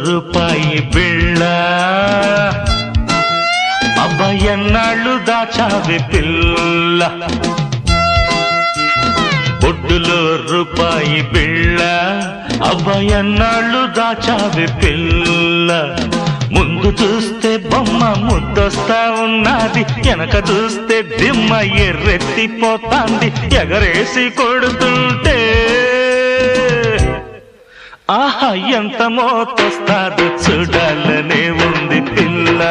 రూపాయి బిళ్ళ అబ్బాయన్నాళ్ళు దాచావి పిల్ల బొడ్డులో రూపాయి బిళ్ళ అబ్బాయన్నాళ్ళు దాచావి పిల్ల ముందు చూస్తే బొమ్మ ముద్దొస్తా ఉన్నది వెనక చూస్తే దిమ్మ ఎర్రెత్తిపోతాంది ఎగరేసి కొడుతుంటే ఆహా ఎంత మోతొస్తాదు చూడాలనే ఉంది పిల్ల